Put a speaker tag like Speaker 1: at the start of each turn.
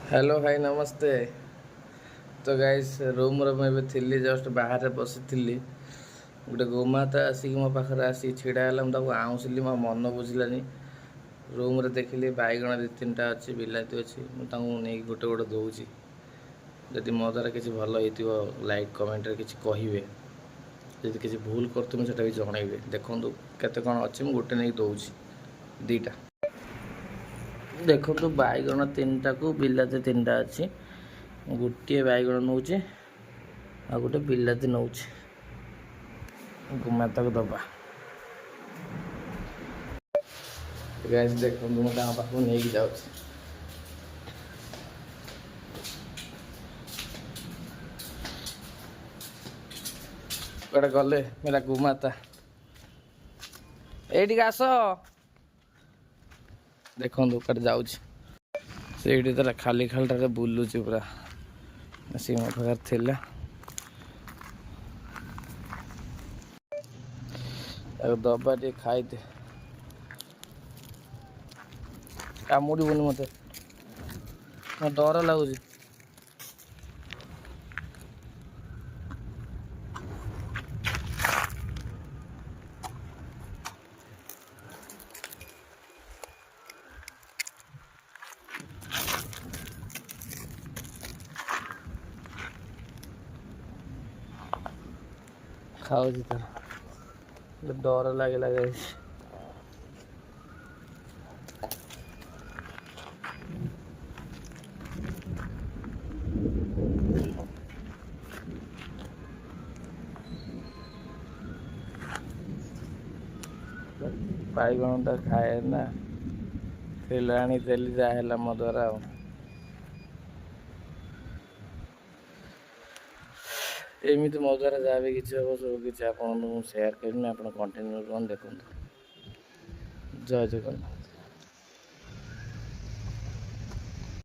Speaker 1: Hello भाई नमस्ते। तो गाइस रूम रे थी जस्ट बाहर बसी गोटे गोमाता आसिक मो पाखे आसी छिड़ा है आउँसली मो मन बुझलानी। रूम रे देखिली बैगण दी तीन टा अच्छी बिलाती अच्छी नहीं गोटे गोटे दूची। जदि मो द्वारा किसी भल हो लाइक कमेंट किसी कहे जदि किसी भूल कर भी जनइबे। देखूँ केते कौन अच्छी मुझे गोटे नहीं दूची दीटा देखो बैगण तीन टा को बिलाती तीन टा अच्छी गोटे बैगण नौ आ गोटे बिलाती नौ गोमाता को दबा गाइस देखो मैं पाख नहीं जाऊँ कड़े गले मेरा गोमाता ये आस देखो कड़े जाऊँ से खाली खाली बुलूची पूरा आसिक मो पाखे थिला दबा टे खाई कामुड़बनी मत डर लगुच खाऊ तर डर लगे लगे बैगण तो खाए ना तेल आनी तेल जहाँ मो द्वारा एमती मो द्वारा जहाँ भी किसी हम सब किसी आप सेयार करें आप कंटिन्यू देखो जय जगन्नाथ।